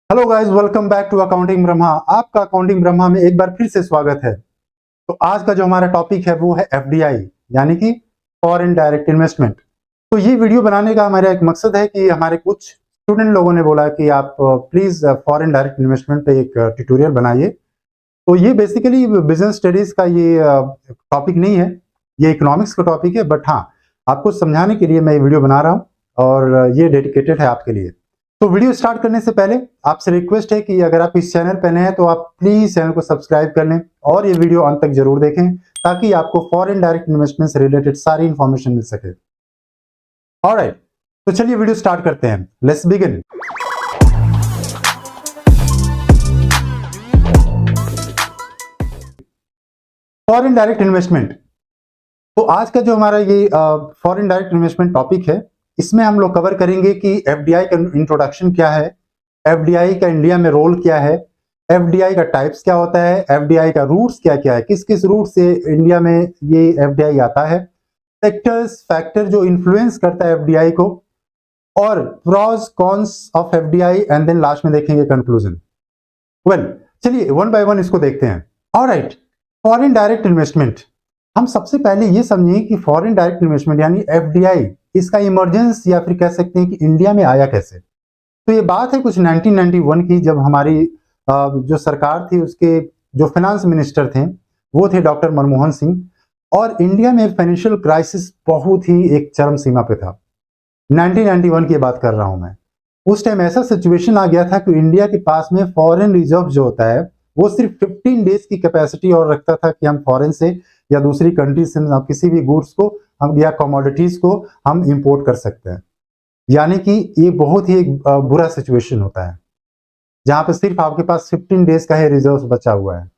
Hello guys, welcome back to accounting Brahma. आपका accounting Brahma में एक बार फिर से स्वागत है। तो आज का जो हमारा टॉपिक है वो है एफडीआई, यानी कि फॉरेन डायरेक्ट इन्वेस्टमेंट। तो ये वीडियो बनाने का हमारा एक मकसद है कि हमारे कुछ स्टूडेंट लोगों ने बोला कि आप प्लीज फॉरेन डायरेक्ट इन्वेस्टमेंट पे एक ट्यूटोरियल बनाइए। तो ये बेसिकली बिजनेस स्टडीज का ये टॉपिक नहीं है, ये इकोनॉमिक्स का टॉपिक है। बट हाँ, आपको समझाने के लिए मैं ये वीडियो बना रहा हूँ और ये डेडिकेटेड है आपके लिए। तो वीडियो स्टार्ट करने से पहले आपसे रिक्वेस्ट है कि अगर आप इस चैनल पर नए हैं तो आप प्लीज चैनल को सब्सक्राइब कर लें और ये वीडियो अंत तक जरूर देखें ताकि आपको फॉरेन डायरेक्ट इन्वेस्टमेंट से रिलेटेड सारी इंफॉर्मेशन मिल सके। ऑलराइट, तो चलिए वीडियो स्टार्ट करते हैं। Let's begin. Foreign direct investment. तो आज का जो हमारा ये फॉरेन डायरेक्ट इन्वेस्टमेंट टॉपिक है, इसमें हम लोग कवर करेंगे कि एफडीआई का इंट्रोडक्शन क्या है, एफडीआई का इंडिया में रोल क्या है, एफडीआई का टाइप्स क्या होता है, एफडीआई का रूट्स क्या क्या है, किस किस रूट से इंडिया में ये एफडीआई आता है, सेक्टर्स फैक्टर जो इन्फ्लुएंस करता है एफडीआई को, और pros cons of FDI, and then last में देखेंगे कंक्लूजन। वेल, चलिए वन बाय वन इसको देखते हैं। Alright, foreign direct investment. हम सबसे पहले ये समझिए कि फॉरेन डायरेक्ट इन्वेस्टमेंट यानी एफडीआई, इसका इमरजेंस या फिर कह सकते हैं कि इंडिया में आया कैसे। तो ये बात है कुछ 1991 की, जब हमारी जो सरकार थी उसके जो फाइनेंस मिनिस्टर थे वो थे डॉक्टर मनमोहन सिंह, और इंडिया में फाइनेंशियल क्राइसिस बहुत ही एक चरम सीमा पे था। 1991 की बात कर रहा हूं मैं। उस टाइम ऐसा सिचुएशन आ गया था कि इंडिया के पास में फॉरेन रिजर्व जो होता है वो सिर्फ 15 डेज की कैपेसिटी और रखता था कि हम फॉरेन से या दूसरी कंट्री से किसी भी गुड्स को हम या कमोडिटीज को हम इंपोर्ट कर सकते हैं। यानी कि ये बहुत ही एक बुरा सिचुएशन होता है जहां पे सिर्फ आपके पास 15 डेज का ही रिजर्व बचा हुआ है।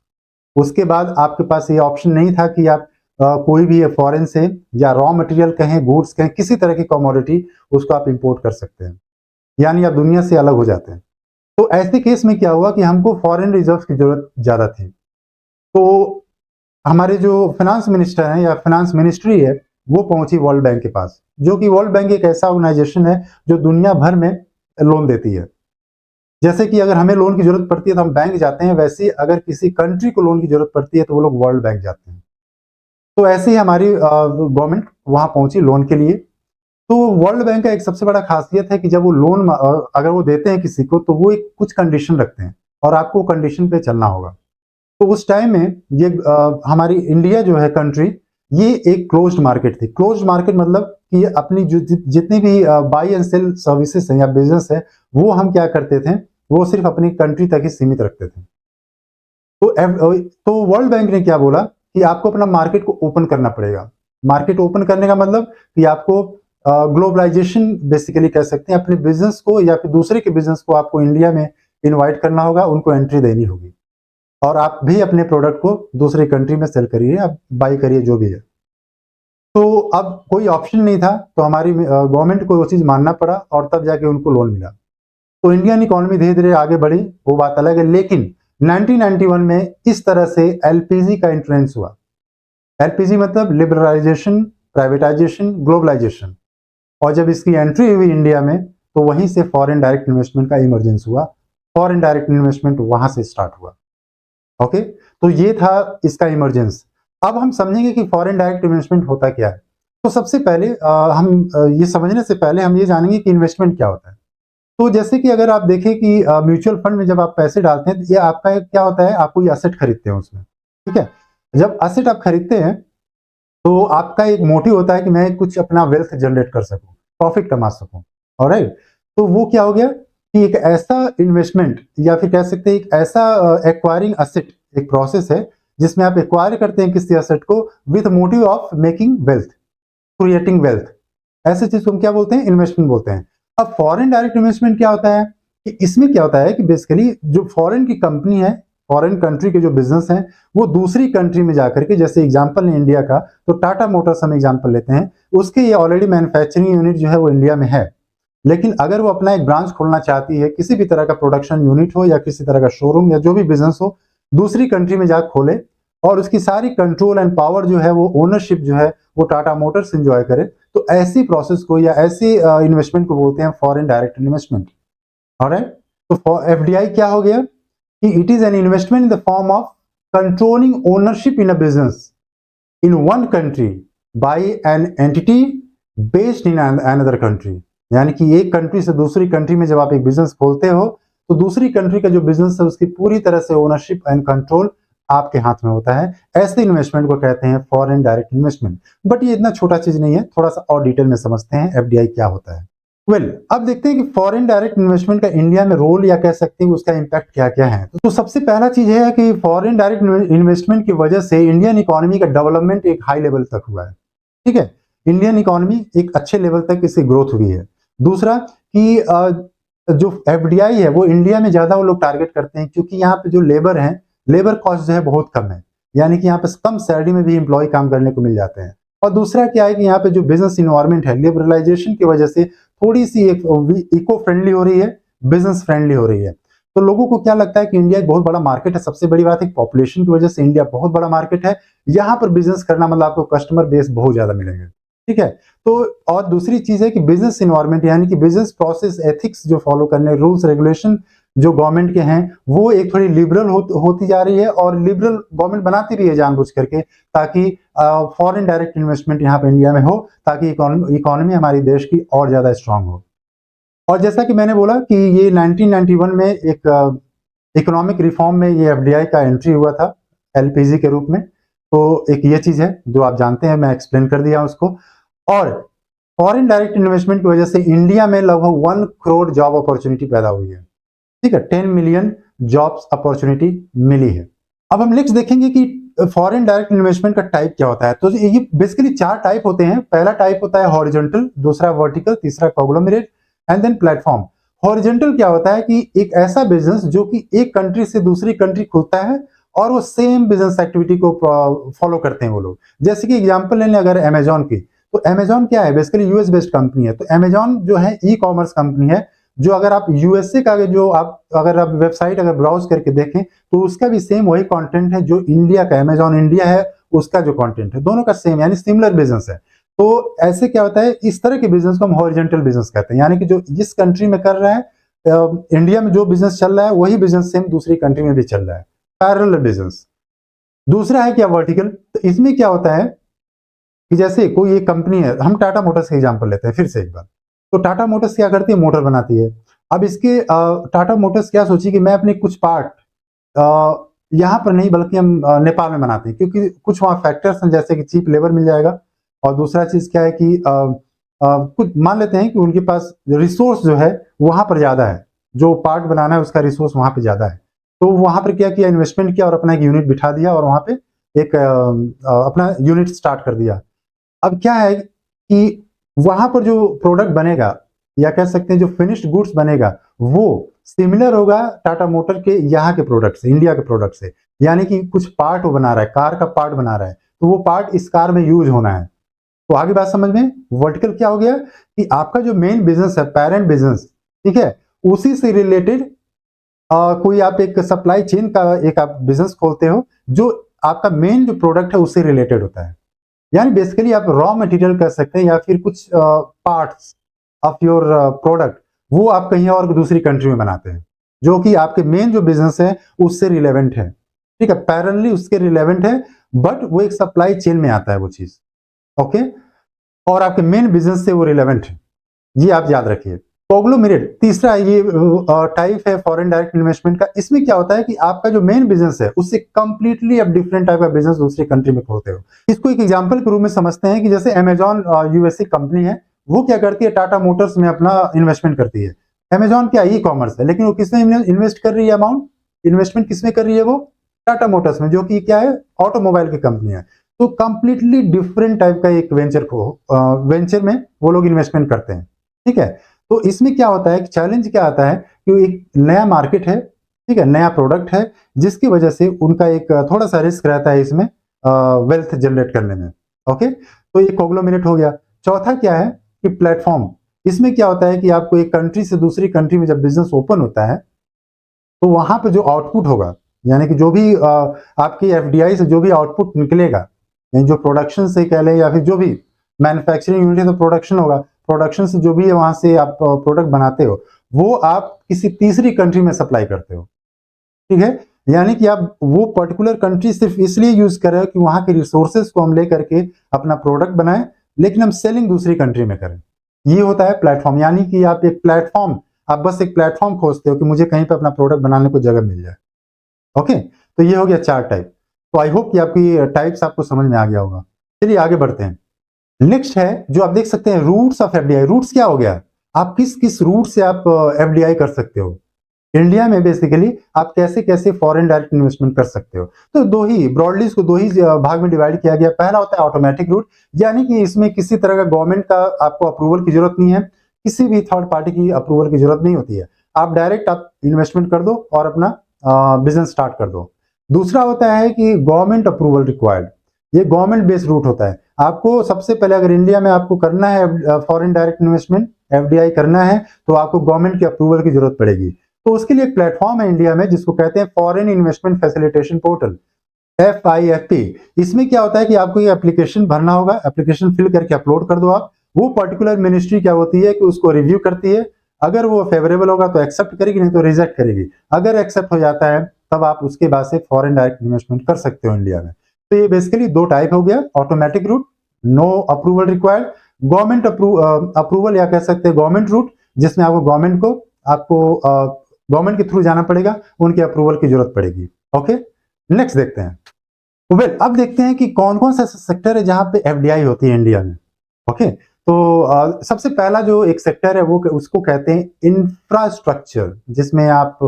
उसके बाद आपके पास ये ऑप्शन नहीं था कि आप कोई भी फॉरेन से या रॉ मटेरियल कहें, गुड्स कहें, किसी तरह की कमोडिटी उसको आप इंपोर्ट कर सकते हैं, यानी आप दुनिया से अलग हो जाते हैं। तो ऐसे केस में क्या हुआ कि हमको फॉरेन रिजर्व की जरूरत ज्यादा थी। तो हमारे जो फाइनेंस मिनिस्टर हैं या फाइनेंस मिनिस्ट्री है वो पहुंची वर्ल्ड बैंक के पास, जो कि वर्ल्ड बैंक एक ऐसा ऑर्गेनाइजेशन है जो दुनिया भर में लोन देती है। जैसे कि अगर हमें लोन की जरूरत पड़ती है तो हम बैंक जाते हैं, वैसे ही अगर किसी कंट्री को लोन की जरूरत पड़ती है तो वो लोग वर्ल्ड बैंक जाते हैं। तो ऐसे ही हमारी गवर्नमेंट वहां पहुंची लोन के लिए। तो वर्ल्ड बैंक का एक सबसे बड़ा खासियत है कि जब वो लोन अगर वो देते हैं किसी को तो वो एक कुछ कंडीशन रखते हैं और आपको कंडीशन पे चलना होगा। तो उस टाइम में ये हमारी इंडिया जो है कंट्री, ये एक क्लोज्ड मार्केट थी। क्लोज्ड मार्केट मतलब कि अपनी जो जितनी भी बाई एंड सेल सर्विसेज हैं या बिजनेस है वो हम क्या करते थे, वो सिर्फ अपनी कंट्री तक ही सीमित रखते थे। तो वर्ल्ड बैंक ने क्या बोला कि आपको अपना मार्केट को ओपन करना पड़ेगा। मार्केट ओपन करने का मतलब कि आपको ग्लोबलाइजेशन बेसिकली कह सकते हैं, अपने बिजनेस को या फिर दूसरे के बिजनेस को आपको इंडिया में इनवाइट करना होगा, उनको एंट्री देनी होगी, और आप भी अपने प्रोडक्ट को दूसरी कंट्री में सेल करिए, आप बाई करिए, जो भी है। तो अब कोई ऑप्शन नहीं था, तो हमारी गवर्नमेंट को वो चीज मानना पड़ा और तब जाके उनको लोन मिला। तो इंडियन इकोनॉमी धीरे धीरे आगे बढ़ी, वो बात अलग है। लेकिन 1991 में इस तरह से एलपीजी का इंट्रेंस हुआ। एलपीजी मतलब लिबरलाइजेशन, प्राइवेटाइजेशन, ग्लोबलाइजेशन। और जब इसकी एंट्री हुई इंडिया में तो वहीं से फॉरेन डायरेक्ट इन्वेस्टमेंट का इमरजेंस हुआ। फॉरेन डायरेक्ट इन्वेस्टमेंट वहां से स्टार्ट हुआ। ओके, तो ये था इसका इमरजेंस। अब हम समझेंगे कि फॉरेन डायरेक्ट इन्वेस्टमेंट होता क्या है। तो सबसे पहले ये समझने से पहले हम ये जानेंगे कि इन्वेस्टमेंट क्या होता है। तो जैसे कि अगर आप देखें कि म्यूचुअल फंड में जब आप पैसे डालते हैं तो ये आपका क्या होता है, आप कोई एसेट खरीदते हैं उसमें, ठीक है। जब एसेट आप खरीदते हैं तो आपका एक मोटिव होता है कि मैं कुछ अपना वेल्थ जनरेट कर सकूं, प्रॉफिट कमा सकूं। ऑलराइट, तो वो क्या हो गया कि एक ऐसा इन्वेस्टमेंट या फिर कह सकते हैं एक ऐसा एक्वायरिंग एसेट, एक प्रोसेस है जिसमें आप एक्वायर करते हैं किसी एसेट को with motive of making wealth, creating wealth. ऐसे चीज को हम क्या बोलते हैं, इन्वेस्टमेंट बोलते हैं। अब फॉरेन डायरेक्ट इन्वेस्टमेंट क्या होता है कि इसमें क्या होता है कि बेसिकली जो फॉरेन की कंपनी है, फॉरेन कंट्री के जो बिजनेस हैं, वो दूसरी कंट्री में जाकर के, जैसे एग्जांपल है इंडिया का, तो टाटा मोटर्स हम एग्जांपल लेते हैं, उसके ये ऑलरेडी मैन्युफैक्चरिंग यूनिट जो है वो इंडिया में है। लेकिन अगर वो अपना एक ब्रांच खोलना चाहती है, किसी भी तरह का प्रोडक्शन यूनिट हो या किसी तरह का शोरूम या जो भी बिजनेस हो, दूसरी कंट्री में जाकर खोले और उसकी सारी कंट्रोल एंड पावर जो है, वो ओनरशिप जो है वो टाटा मोटर्स एंजॉय करे, तो ऐसी प्रोसेस को या ऐसी इन्वेस्टमेंट को बोलते हैं फॉरेन डायरेक्ट इन्वेस्टमेंट। ऑलराइट, तो एफडीआई क्या हो गया कि it is an investment in the form of controlling ownership in a business in one country bye an entity based in another country. यानी कि एक कंट्री से दूसरी कंट्री में जब आप एक बिजनेस खोलते हो तो दूसरी कंट्री का जो बिजनेस है उसकी पूरी तरह से ओनरशिप एंड कंट्रोल आपके हाथ में होता है। ऐसे इन्वेस्टमेंट को कहते हैं फॉरेन डायरेक्ट इन्वेस्टमेंट। बट ये इतना छोटा चीज नहीं है, थोड़ा सा और डिटेल में समझते हैं एफडीआई क्या होता है। अब देखते हैं कि फॉरेन डायरेक्ट इन्वेस्टमेंट का इंडिया में रोल या कह सकते हैं उसका इम्पैक्ट क्या क्या है। तो सबसे पहला चीज है कि फॉरेन डायरेक्ट इन्वेस्टमेंट की वजह से इंडियन इकोनॉमी का डेवलपमेंट एक हाई लेवल तक हुआ है। ठीक है, इंडियन इकोनॉमी एक अच्छे लेवल तक इसकी ग्रोथ हुई है। दूसरा कि जो एफडीआई है वो इंडिया में ज्यादा वो लोग टारगेट करते हैं क्योंकि यहाँ पे जो लेबर है, लेबर कॉस्ट जो है बहुत कम है, यानी कि यहाँ पे कम सैलरी में भी एम्प्लॉय काम करने को मिल जाते हैं। और दूसरा क्या है कि यहाँ पे जो बिजनेस इन्वायरमेंट है लिबरलाइजेशन की वजह से थोड़ी सी इको फ्रेंडली हो रही है, बिजनेस फ्रेंडली हो रही है। तो लोगों को क्या लगता है कि इंडिया एक बहुत बड़ा मार्केट है। सबसे बड़ी बात है पॉपुलेशन की वजह से इंडिया बहुत बड़ा मार्केट है, यहाँ पर बिजनेस करना मतलब आपको कस्टमर बेस बहुत ज्यादा मिलेंगे। ठीक है, तो और दूसरी चीज है कि बिजनेस इन्वायरमेंट यानी कि बिजनेस प्रोसेस एथिक्स जो फॉलो करने, रूल्स रेगुलेशन जो गवर्नमेंट के हैं वो एक थोड़ी लिबरल होती जा रही है, और लिबरल गवर्नमेंट बनाती भी है जानबूझ करके ताकि फॉरेन डायरेक्ट इन्वेस्टमेंट यहाँ पे इंडिया में हो, ताकि इकोनॉमी हमारी देश की और ज्यादा स्ट्रांग हो। और जैसा कि मैंने बोला कि ये 1991 में एक इकोनॉमिक रिफॉर्म में ये एफडीआई का एंट्री हुआ था एलपीजी के रूप में। तो एक ये चीज है जो आप जानते हैं, मैं एक्सप्लेन कर दिया उसको। और फॉरेन डायरेक्ट इन्वेस्टमेंट की वजह से इंडिया में लगभग 1 करोड़ जॉब अपॉर्चुनिटी पैदा हुई है। ठीक है, 10 मिलियन जॉब्स अपॉर्चुनिटी मिली है। अब हम नेक्स्ट देखेंगे कि फॉरेन डायरेक्ट इन्वेस्टमेंट का टाइप क्या होता है। तो ये बेसिकली 4 टाइप होते हैं। पहला टाइप होता है हॉरिजॉन्टल, दूसरा वर्टिकल, तीसरा conglomerate and then platform. Horizontal क्या होता है कि एक ऐसा बिजनेस जो कि एक कंट्री से दूसरी कंट्री खुलता है और वो सेम बिजनेस एक्टिविटी को फॉलो करते हैं वो लोग। जैसे कि एग्जांपल ले लें अगर अमेजॉन की, तो अमेजॉन क्या है, बेसिकली यूएस बेस्ड कंपनी है। तो अमेजॉन जो है ई कॉमर्स कंपनी है, जो अगर आप यूएसए का जो अगर आप वेबसाइट अगर ब्राउज करके देखें तो उसका भी सेम वही कंटेंट है जो इंडिया का अमेजॉन इंडिया है उसका जो कंटेंट है, दोनों का सेम यानी सिमिलर बिजनेस है। तो ऐसे क्या होता है, इस तरह के बिजनेस को हम हॉरिजॉन्टल बिजनेस कहते हैं, यानी कि जो जिस कंट्री में कर रहा है, इंडिया में जो बिजनेस चल रहा है वही बिजनेस सेम दूसरी कंट्री में भी चल रहा है, पैरेलल बिजनेस। दूसरा है क्या वर्टिकल। तो इसमें क्या होता है कि जैसे कोई एक कंपनी है, हम टाटा मोटर्स का एग्जांपल लेते हैं फिर से एक बार। तो टाटा मोटर्स क्या करती है, मोटर बनाती है। अब इसके टाटा मोटर्स क्या सोची कि मैं अपने कुछ पार्ट यहाँ पर नहीं बल्कि हम नेपाल में बनाते हैं, क्योंकि कुछ वहाँ फैक्टर्स हैं जैसे कि चीप लेबर मिल जाएगा। और दूसरा चीज क्या है कि कुछ मान लेते हैं कि उनके पास रिसोर्स जो है वहां पर ज्यादा है, जो पार्ट बनाना है उसका रिसोर्स वहां पर ज्यादा है। तो वहां पर क्या किया, इन्वेस्टमेंट किया और अपना एक यूनिट बिठा दिया और वहां पे एक अपना यूनिट स्टार्ट कर दिया। अब क्या है कि वहां पर जो प्रोडक्ट बनेगा या कह सकते हैं जो फिनिश्ड गुड्स बनेगा वो सिमिलर होगा टाटा मोटर के यहाँ के प्रोडक्ट से, इंडिया के प्रोडक्ट से। यानी कि कुछ पार्ट वो बना रहा है, कार का पार्ट बना रहा है, तो वो पार्ट इस कार में यूज होना है। तो आगे बात समझ में। वर्टिकल क्या हो गया कि आपका जो मेन बिजनेस है, पेरेंट बिजनेस, ठीक है, उसी से रिलेटेड कोई आप एक सप्लाई चेन का एक आप बिजनेस खोलते हो जो आपका मेन जो प्रोडक्ट है उससे रिलेटेड होता है। यानी बेसिकली आप रॉ मटेरियल कर सकते हैं या फिर कुछ पार्ट्स ऑफ योर प्रोडक्ट वो आप कहीं और दूसरी कंट्री में बनाते हैं, जो कि आपके मेन जो बिजनेस है उससे रिलेवेंट है। ठीक है, पैरेलली उसके रिलेवेंट है, बट वो एक सप्लाई चेन में आता है वो चीज। ओके, और आपके मेन बिजनेस से वो रिलेवेंट है, ये आप याद रखिए। कॉन्ग्लोमरेट तीसरा ये टाइप है फॉरेन डायरेक्ट इन्वेस्टमेंट का। इसमें क्या होता है कि आपका जो मेन बिजनेस है उससे कंप्लीटली आप डिफरेंट टाइप का बिजनेस दूसरी कंट्री में खोलते हो। इसको एक एग्जांपल के रूप में समझते हैं कि जैसे अमेजॉन यूएसए कंपनी है, वो क्या करती है, टाटा मोटर्स में अपना इन्वेस्टमेंट करती है। अमेजॉन क्या ई कॉमर्स है, लेकिन वो किसमें इन्वेस्ट कर रही है, अमाउंट इन्वेस्टमेंट किसमें कर रही है, वो टाटा मोटर्स में, जो कि क्या है, ऑटोमोबाइल की कंपनी है। तो कंप्लीटली डिफरेंट टाइप का एक वेंचर में वो लोग इन्वेस्टमेंट करते हैं। ठीक है, तो इसमें क्या होता है कि चैलेंज क्या आता है कि एक नया मार्केट है, ठीक है, नया प्रोडक्ट है, जिसकी वजह से उनका एक थोड़ा सा रिस्क रहता है इसमें वेल्थ जनरेट करने में। ओके, तो ये कॉन्ग्लोमरेट हो गया। चौथा क्या है कि प्लेटफॉर्म। इसमें क्या होता है कि आपको एक कंट्री से दूसरी कंट्री में जब बिजनेस ओपन होता है तो वहां पर जो आउटपुट होगा, यानी कि जो भी आपकी एफडीआई से जो भी आउटपुट निकलेगा, यानी जो प्रोडक्शन से कह लें या फिर जो भी मैन्युफैक्चरिंग यूनिट है तो प्रोडक्शन होगा, प्रोडक्शन से जो भी है वहां से आप प्रोडक्ट बनाते हो वो आप किसी तीसरी कंट्री में सप्लाई करते हो, ठीक है। यानी कि आप वो पर्टिकुलर कंट्री सिर्फ इसलिए यूज कर रहे हो कि वहां के रिसोर्सेज को हम लेकर के अपना प्रोडक्ट बनाएं, लेकिन हम सेलिंग दूसरी कंट्री में करें। ये होता है प्लेटफॉर्म, यानी कि आप एक प्लेटफॉर्म, आप बस एक प्लेटफॉर्म खोजते हो कि मुझे कहीं पर अपना प्रोडक्ट बनाने को जगह मिल जाए। ओके, तो ये हो गया 4 टाइप। तो आई होप कि आपकी टाइप्स आपको समझ में आ गया होगा। चलिए आगे बढ़ते हैं। नेक्स्ट है जो आप देख सकते हैं रूट्स ऑफ एफडीआई। रूट्स क्या हो गया, आप किस किस रूट से आप एफडीआई कर सकते हो इंडिया में, बेसिकली आप कैसे कैसे फॉरेन डायरेक्ट इन्वेस्टमेंट कर सकते हो। तो दो ही ब्रॉडली इसको दो ही भाग में डिवाइड किया गया। पहला होता है ऑटोमेटिक रूट, यानी कि इसमें किसी तरह का गवर्नमेंट का आपको अप्रूवल की जरूरत नहीं है, किसी भी थर्ड पार्टी की अप्रूवल की जरूरत नहीं होती है, आप डायरेक्ट आप इन्वेस्टमेंट कर दो और अपना बिजनेस स्टार्ट कर दो। दूसरा होता है कि गवर्नमेंट अप्रूवल रिक्वायर्ड, ये गवर्नमेंट बेस्ड रूट होता है। आपको सबसे पहले अगर इंडिया में आपको करना है फॉरेन डायरेक्ट इन्वेस्टमेंट एफडीआई करना है तो आपको गवर्नमेंट के अप्रूवल की जरूरत पड़ेगी। तो उसके लिए एक प्लेटफॉर्म है इंडिया में जिसको कहते हैं foreign investment facilitation portal, FIFP। इसमें क्या होता है कि आपको ये एप्लीकेशन भरना होगा, एप्लीकेशन फिल करके अपलोड कर दो आप। वो पर्टिकुलर मिनिस्ट्री क्या होती है कि उसको रिव्यू करती है, अगर वो फेवरेबल होगा तो एक्सेप्ट करेगी, नहीं तो रिजेक्ट करेगी। अगर एक्सेप्ट हो जाता है तब आप उसके बाद से फॉरेन डायरेक्ट इन्वेस्टमेंट कर सकते हो इंडिया में। तो ये बेसिकली दो टाइप हो गया, automatic route no approval required, government approval या कह सकते हैं गवर्नमेंट रूट जिसमें आपको गवर्नमेंट के थ्रू जाना पड़ेगा, उनके अप्रूवल की जरूरत पड़ेगी। ओके, नेक्स्ट देखते हैं। अब देखते हैं कि कौन कौन सा सेक्टर है जहां पे एफडीआई होती है इंडिया में। ओके, तो सबसे पहला जो एक सेक्टर है वो उसको कहते हैं इंफ्रास्ट्रक्चर, जिसमें आप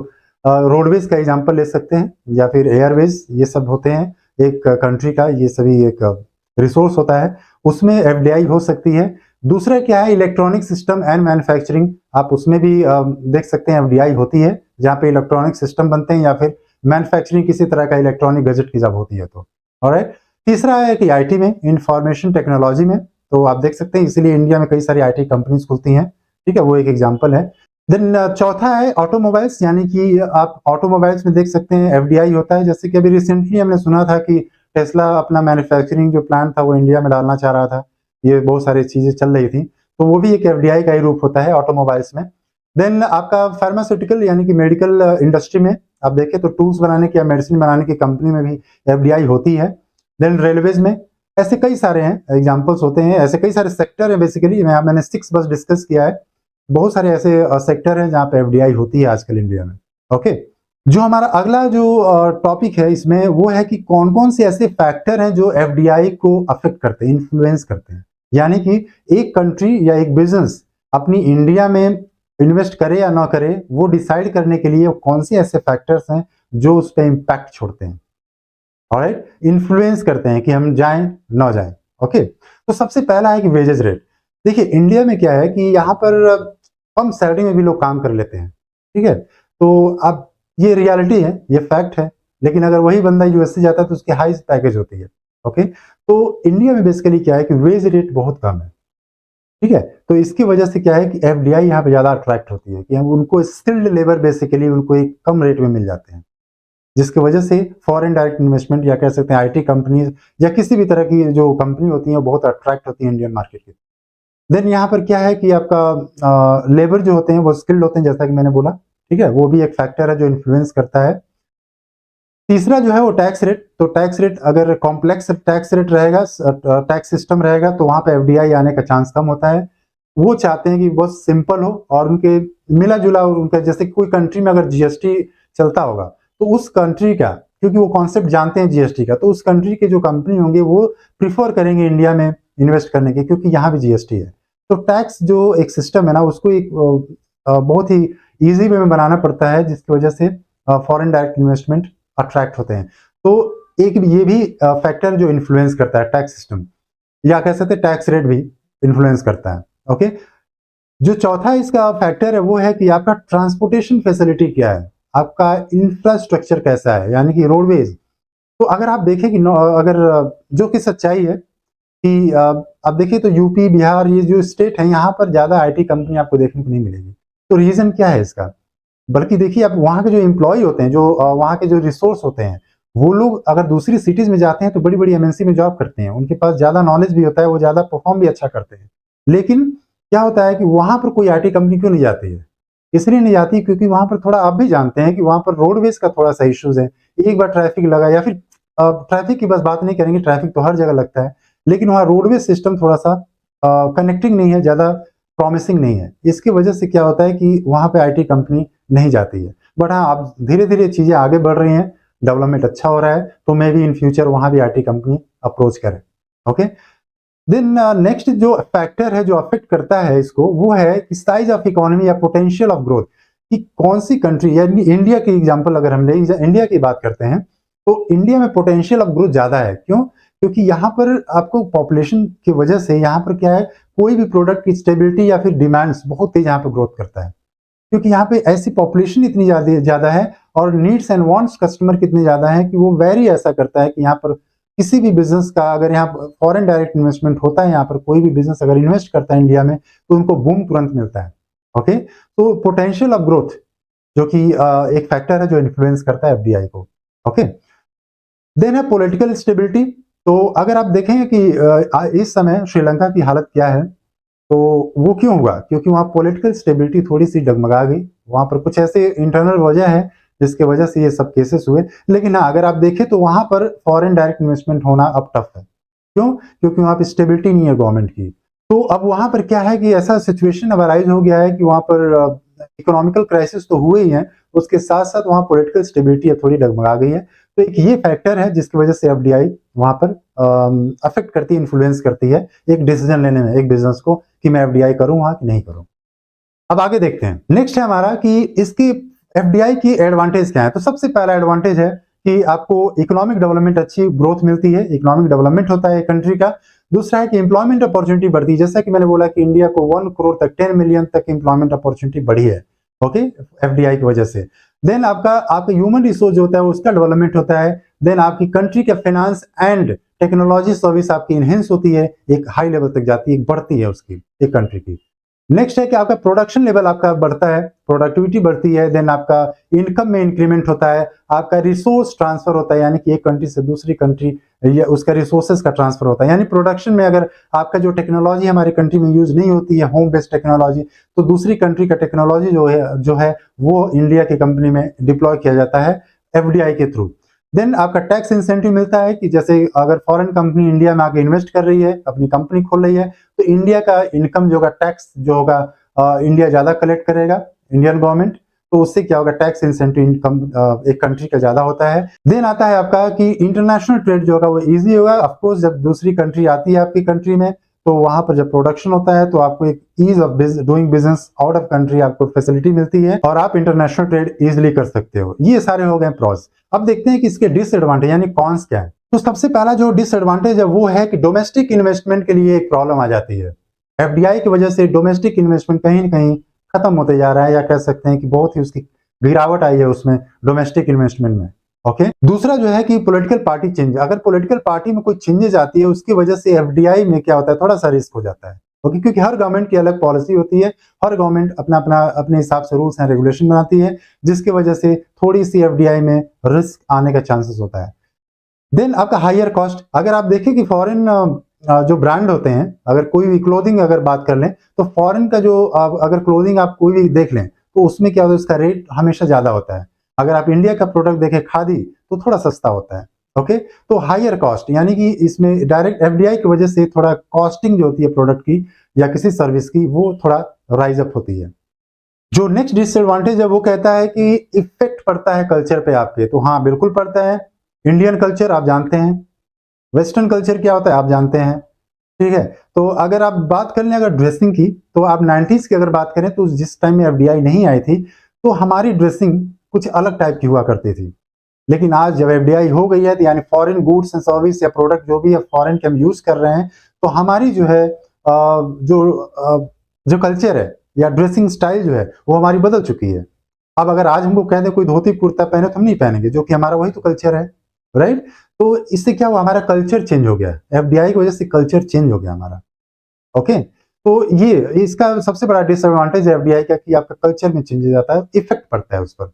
रोडवेज का एग्जांपल ले सकते हैं या फिर एयरवेज, ये सब होते हैं एक कंट्री का, ये सभी एक रिसोर्स होता है, उसमें एफडीआई हो सकती है। दूसरा क्या है इलेक्ट्रॉनिक सिस्टम एंड मैन्युफैक्चरिंग, आप उसमें भी देख सकते हैं एफडीआई होती है, जहाँ पे इलेक्ट्रॉनिक सिस्टम बनते हैं या फिर मैन्युफैक्चरिंग किसी तरह का इलेक्ट्रॉनिक गैजेट की जब होती है तो। ऑलराइट, तीसरा है कि आईटी में, इंफॉर्मेशन टेक्नोलॉजी में, तो आप देख सकते हैं इसीलिए इंडिया में कई सारी आईटी कंपनीज खुलती हैं, ठीक है, वो एक एग्जांपल है। देन चौथा है ऑटोमोबाइल्स, यानी कि आप ऑटोमोबाइल्स में देख सकते हैं एफडीआई होता है। जैसे कि अभी रिसेंटली हमने सुना था कि टेस्ला अपना मैन्युफैक्चरिंग जो प्लांट था वो इंडिया में डालना चाह रहा था, ये बहुत सारी चीजें चल रही थी, तो वो भी एक एफडीआई का ही रूप होता है ऑटोमोबाइल्स में। देन आपका फार्मास्यूटिकल यानी कि मेडिकल इंडस्ट्री में आप देखें तो टूल्स बनाने की या मेडिसिन बनाने की कंपनी में भी एफडीआई होती है। देन रेलवेज में, ऐसे कई सारे हैं एग्जांपल्स होते हैं, ऐसे कई सारे सेक्टर हैं। बेसिकली मैंने 6 बस डिस्कस किया है, बहुत सारे ऐसे सेक्टर हैं जहाँ पे एफडीआई होती है आजकल इंडिया में। ओके, जो हमारा अगला जो टॉपिक है इसमें वो है कि कौन कौन से ऐसे फैक्टर हैं जो एफडीआई को अफेक्ट करते हैं, इन्फ्लुएंस करते हैं। यानी कि एक कंट्री या एक बिजनेस अपनी इंडिया में इन्वेस्ट करे या ना करे, वो डिसाइड करने के लिए कौन से ऐसे फैक्टर्स हैं जो उस पर इम्पैक्ट छोड़ते हैं, ऑलराइट, इन्फ्लुएंस करते हैं कि हम जाएं ना जाएं। ओके, तो सबसे पहला है कि वेजेस रेट। देखिए इंडिया में क्या है कि यहाँ पर कम सैलरी में भी लोग काम कर लेते हैं, ठीक है, तो अब ये रियलिटी है, ये फैक्ट है। लेकिन अगर वही बंदा यूएसए जाता है तो उसकी हाई पैकेज होती है। ओके, तो इंडिया में बेसिकली क्या है कि वेज रेट बहुत कम है, ठीक है, तो इसकी वजह से क्या है कि एफडीआई यहाँ पे ज्यादा अट्रैक्ट होती है कि हम उनको स्किल्ड लेबर बेसिकली उनको एक कम रेट में मिल जाते हैं, जिसकी वजह से फॉरेन डायरेक्ट इन्वेस्टमेंट या कह सकते हैं आईटी कंपनीज या किसी भी तरह की जो कंपनी होती है वो बहुत अट्रैक्ट होती है इंडियन मार्केट की। देन यहाँ पर क्या है कि आपका लेबर जो होते हैं वो स्किल्ड होते हैं, जैसा कि मैंने बोला, ठीक है, वो भी एक फैक्टर है जो इन्फ्लुएंस करता है। तीसरा जो है वो टैक्स रेट, तो टैक्स रेट अगर कॉम्प्लेक्स टैक्स रेट रहेगा, टैक्स सिस्टम रहेगा, तो वहां पे एफडीआई आने का चांस कम होता है। वो चाहते हैं कि बहुत सिंपल हो और उनके मिला जुला उनका, जैसे कोई कंट्री में अगर जीएसटी चलता होगा तो उस कंट्री का, क्योंकि वो कॉन्सेप्ट जानते हैं जीएसटी का, तो उस कंट्री के जो कंपनी होंगे वो प्रिफर करेंगे इंडिया में इन्वेस्ट करने के, क्योंकि यहाँ भी जीएसटी है। तो टैक्स जो एक सिस्टम है ना उसको एक बहुत ही ईजी वे में बनाना पड़ता है, जिसकी वजह से फॉरेन डायरेक्ट इन्वेस्टमेंट अट्रैक्ट होते हैं। तो एक ये भी फैक्टर जो इन्फ्लुएंस करता है टैक्स सिस्टम, या कह सकते हैं टैक्स रेट भी इन्फ्लुएंस करता है। ओके, जो चौथा इसका फैक्टर है वो है कि आपका ट्रांसपोर्टेशन फैसिलिटी क्या है, आपका इंफ्रास्ट्रक्चर कैसा है, यानी कि रोडवेज। तो अगर आप देखें कि अगर जो कि सच्चाई है कि आप देखिए तो यूपी बिहार ये जो स्टेट है यहाँ पर ज्यादा आईटी कंपनी आपको देखने को नहीं मिलेगी। तो रीजन क्या है इसका, बल्कि देखिए आप वहाँ के जो एम्प्लॉय होते हैं, जो वहाँ के जो रिसोर्स होते हैं, वो लोग अगर दूसरी सिटीज में जाते हैं तो बड़ी बड़ी एमएनसी में जॉब करते हैं, उनके पास ज्यादा नॉलेज भी होता है, वो ज्यादा परफॉर्म भी अच्छा करते हैं। लेकिन क्या होता है कि वहां पर कोई आईटी कंपनी क्यों नहीं जाती है? इसलिए नहीं जाती क्योंकि वहां पर थोड़ा, आप भी जानते हैं कि वहां पर रोडवेज का थोड़ा सा इश्यूज है। एक बार ट्रैफिक लगा, या फिर ट्रैफिक की बस बात नहीं करेंगे, ट्रैफिक तो हर जगह लगता है, लेकिन वहाँ रोडवेज सिस्टम थोड़ा सा कनेक्टिंग नहीं है, ज्यादा प्रॉमिसिंग नहीं है। इसकी वजह से क्या होता है कि वहां पे आईटी कंपनी नहीं जाती है। बट हाँ, अब धीरे धीरे चीजें आगे बढ़ रही हैं, डेवलपमेंट अच्छा हो रहा है, तो मे बी इन फ्यूचर वहां भी आईटी कंपनी अप्रोच करे। ओके, देन नेक्स्ट जो फैक्टर है जो अफेक्ट करता है इसको, वो है कि साइज ऑफ इकोनॉमी या पोटेंशियल ऑफ ग्रोथ, कि कौन सी कंट्री, यानी इंडिया की एग्जांपल अगर हम ले, इंडिया की बात करते हैं, तो इंडिया में पोटेंशियल ऑफ ग्रोथ ज्यादा है। क्यों? क्योंकि यहाँ पर आपको पॉपुलेशन की वजह से यहाँ पर क्या है, कोई भी प्रोडक्ट की स्टेबिलिटी या फिर डिमांड्स बहुत तेज यहाँ पर ग्रोथ करता है, क्योंकि यहाँ पे ऐसी पॉपुलेशन इतनी ज्यादा है और नीड्स एंड वांट्स कस्टमर कितने ज्यादा है कि वो वेरी ऐसा करता है कि यहाँ पर किसी भी बिजनेस का, अगर यहाँ फॉरेन डायरेक्ट इन्वेस्टमेंट होता है, यहाँ पर कोई भी बिजनेस अगर इन्वेस्ट करता है इंडिया में, तो उनको बूम तुरंत मिलता है। ओके, तो पोटेंशियल ऑफ ग्रोथ जो कि एक फैक्टर है जो इन्फ्लुएंस करता है एफडीआई को। ओके, देन है पॉलिटिकल स्टेबिलिटी। तो अगर आप देखें कि इस समय श्रीलंका की हालत क्या है, तो वो क्यों हुआ? क्योंकि वहाँ पॉलिटिकल स्टेबिलिटी थोड़ी सी डगमगा गई, वहां पर कुछ ऐसे इंटरनल वजह है जिसके वजह से ये सब केसेस हुए। लेकिन हाँ, अगर आप देखें तो वहां पर फॉरेन डायरेक्ट इन्वेस्टमेंट होना अब टफ है। क्यों? क्योंकि वहां पर स्टेबिलिटी नहीं है गवर्नमेंट की। तो अब वहां पर क्या है कि ऐसा सिचुएशन अब अराइज हो गया है कि वहां पर इकोनॉमिकल क्राइसिस तो हुए ही है, उसके साथ साथ वहां पॉलिटिकल स्टेबिलिटी अब थोड़ी डगमगा गई है। तो एक ये फैक्टर है जिसकी वजह से एफडीआई वहां पर अफेक्ट करती है, इन्फ्लुएंस करती है एक डिसीजन लेने में, एक बिजनेस को, कि मैं एफडीआई करूं वहां कि नहीं करूं। अब आगे देखते हैं, नेक्स्ट है हमारा कि इसकी एफडीआई की एडवांटेज क्या है। तो सबसे पहला एडवांटेज है कि आपको इकोनॉमिक डेवलपमेंट, अच्छी ग्रोथ मिलती है, इकोनॉमिक डेवलपमेंट होता है कंट्री का। दूसरा है कि एम्प्लॉयमेंट अपॉर्चुनिटी बढ़ती है, जैसा कि मैंने बोला कि इंडिया को 1 करोड़ तक, 10 मिलियन तक एम्प्लॉयमेंट अपॉर्चुनिटी बढ़ी है। ओके, एफडीआई की वजह से। देन आपका ह्यूमन रिसोर्स जो होता है उसका डेवलपमेंट होता है। देन आपकी कंट्री के फाइनेंस एंड टेक्नोलॉजी सर्विस आपकी इनहेंस होती है, एक हाई लेवल तक जाती है, बढ़ती है उसकी, एक कंट्री की। नेक्स्ट है कि आपका प्रोडक्शन लेवल आपका बढ़ता है, प्रोडक्टिविटी बढ़ती है। देन आपका इनकम में इंक्रीमेंट होता है, आपका रिसोर्स ट्रांसफर होता है, यानी कि एक कंट्री से दूसरी कंट्री या उसका रिसोर्सेज का ट्रांसफर होता है। यानी प्रोडक्शन में अगर आपका जो टेक्नोलॉजी हमारी कंट्री में यूज नहीं होती है, होम बेस्ड टेक्नोलॉजी, तो दूसरी कंट्री का टेक्नोलॉजी जो है वो इंडिया की कंपनी में डिप्लॉय किया जाता है एफडीआई के थ्रू। देन आपका टैक्स इंसेंटिव मिलता है कि जैसे अगर फॉरेन कंपनी इंडिया में आके इन्वेस्ट कर रही है, अपनी कंपनी खोल रही है, तो इंडिया का इनकम जो होगा, टैक्स जो होगा, इंडिया ज्यादा कलेक्ट करेगा, इंडियन गवर्नमेंट, तो उससे क्या होगा, टैक्स इंसेंटिव इनकम एक कंट्री का ज्यादा होता है। देन आता है आपका कि इंटरनेशनल ट्रेड जो होगा वो इजी होगा। ऑफकोर्स जब दूसरी कंट्री आती है आपकी कंट्री में, तो वहां पर जब प्रोडक्शन होता है तो आपको एक ease of doing business out of country आपको फैसिलिटी मिलती है और आप इंटरनेशनल ट्रेड इजिली कर सकते हो। ये सारे हो गए प्रॉस। अब देखते हैं कि इसके डिसएडवांटेज यानी कॉन्स क्या है। तो सबसे पहला जो डिसएडवांटेज है वो है कि डोमेस्टिक इन्वेस्टमेंट के लिए एक प्रॉब्लम आ जाती है। एफडीआई की वजह से डोमेस्टिक इन्वेस्टमेंट कहीं ना कहीं खत्म होते जा रहा है, या कह सकते हैं कि बहुत ही उसकी गिरावट आई है उसमें, डोमेस्टिक इन्वेस्टमेंट में। ओके, दूसरा जो है कि पॉलिटिकल पार्टी चेंज, अगर पॉलिटिकल पार्टी में कोई चेंजेस आती है उसकी वजह से एफडीआई में क्या होता है, थोड़ा सा रिस्क हो जाता है। ओके, क्योंकि हर गवर्नमेंट की अलग पॉलिसी होती है, हर गवर्नमेंट अपना अपना अपने हिसाब से रूल्स एंड रेगुलेशन बनाती है, जिसकी वजह से थोड़ी सी एफडीआई में रिस्क आने का चांसेस होता है। देन आपका हायर कॉस्ट, अगर आप देखें कि फॉरेन जो ब्रांड होते हैं, अगर कोई भी क्लोथिंग अगर बात कर लें, तो फॉरेन का जो अगर क्लोथिंग आप कोई भी देख लें, तो उसमें क्या होता है, उसका रेट हमेशा ज्यादा होता है। अगर आप इंडिया का प्रोडक्ट देखें खादी, तो थोड़ा सस्ता होता है। ओके, तो हायर कॉस्ट यानी कि इसमें डायरेक्ट एफडीआई की वजह से थोड़ा कॉस्टिंग जो होती है प्रोडक्ट की या किसी सर्विस की, वो थोड़ा राइज अप होती है। जो नेक्स्ट डिसएडवांटेज है वो कहता है कि इफेक्ट पड़ता है कल्चर पे आपके। तो हाँ, बिल्कुल पड़ता है। इंडियन कल्चर आप जानते हैं, वेस्टर्न कल्चर क्या होता है आप जानते हैं, ठीक है। तो अगर आप बात कर लें अगर ड्रेसिंग की, तो आप 90s की अगर बात करें, तो जिस टाइम में एफडीआई नहीं आई थी, तो हमारी ड्रेसिंग कुछ अलग टाइप की हुआ करती थी। लेकिन आज जब एफडीआई हो गई है, तो यानी फॉरेन गुड्स एंड सर्विस या प्रोडक्ट जो भी है फॉरेन के हम यूज कर रहे हैं, तो हमारी जो है जो कल्चर है या ड्रेसिंग स्टाइल जो है वो हमारी बदल चुकी है। अब अगर आज हमको कह दे कोई धोती कुर्ता पहने, तो हम नहीं पहनेंगे, जो कि हमारा वही तो कल्चर है, राइट। तो इससे क्या हुआ, हमारा कल्चर चेंज हो गया, एफडीआई की वजह से कल्चर चेंज हो गया हमारा। ओके, तो ये इसका सबसे बड़ा डिसएडवांटेज है एफडीआई का कि आपका कल्चर में चेंज हो जाता है, इफेक्ट पड़ता है उस पर।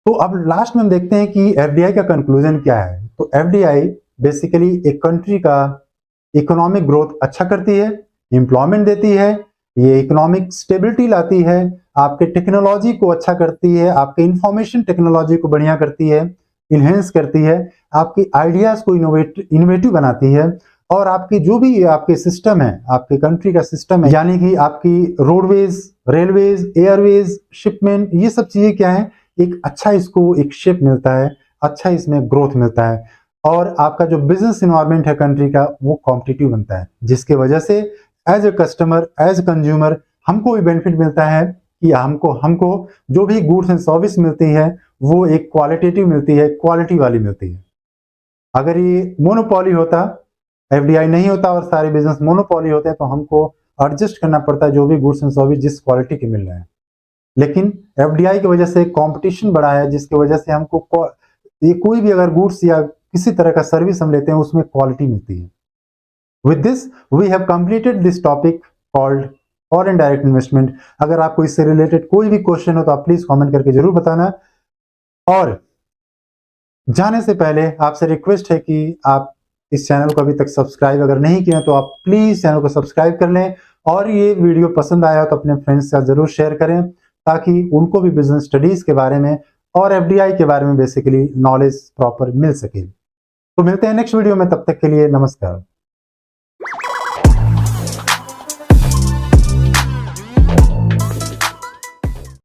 तो अब लास्ट में हम देखते हैं कि एफडीआई का कंक्लूजन क्या है। तो एफडीआई बेसिकली एक कंट्री का इकोनॉमिक ग्रोथ अच्छा करती है, एम्प्लॉयमेंट देती है, ये इकोनॉमिक स्टेबिलिटी लाती है, आपके टेक्नोलॉजी को अच्छा करती है, आपके इंफॉर्मेशन टेक्नोलॉजी को बढ़िया करती है, इन्हेंस करती है, आपकी आइडियाज को इनोवेटिव बनाती है, और आपकी जो भी आपके सिस्टम है, आपके कंट्री का सिस्टम है, यानी कि आपकी रोडवेज, रेलवेज, एयरवेज, शिपमेंट, ये सब चीजें क्या है, एक अच्छा इसको एक शेप मिलता है, अच्छा इसमें ग्रोथ मिलता है, और आपका जो बिजनेस इन्वायरमेंट है कंट्री का वो कॉम्पिटिटिव बनता है, जिसके वजह से as a customer, as a consumer हमको भी बेनिफिट मिलता है कि हमको जो भी गुड्स एंड सर्विस मिलती है वो एक क्वालिटेटिव मिलती है, क्वालिटी वाली मिलती है। अगर ये मोनोपोली होता, एफडीआई नहीं होता और सारे बिजनेस मोनोपोली होते हैं, तो हमको एडजस्ट करना पड़ता है जो भी गुड्स एंड सर्विस जिस क्वालिटी के मिल रहे हैं। लेकिन एफडीआई की वजह से कंपटीशन बढ़ा है, जिसकी वजह से हमको ये कोई भी अगर गुड्स या किसी तरह का सर्विस हम लेते हैं उसमें क्वालिटी मिलती है। With this, we have completed this topic called foreign direct investment. अगर आपको इससे रिलेटेड कोई भी क्वेश्चन हो तो आप प्लीज कमेंट करके जरूर बताना। और जाने से पहले आपसे रिक्वेस्ट है कि आप इस चैनल को अभी तक सब्सक्राइब अगर नहीं किया तो आप प्लीज चैनल को सब्सक्राइब कर लें, और ये वीडियो पसंद आया तो अपने फ्रेंड्स के साथ जरूर शेयर करें ताकि उनको भी बिजनेस स्टडीज के बारे में और एफडीआई के बारे में बेसिकली नॉलेज प्रॉपर मिल सके। तो मिलते हैं नेक्स्ट वीडियो में, तब तक के लिए नमस्कार।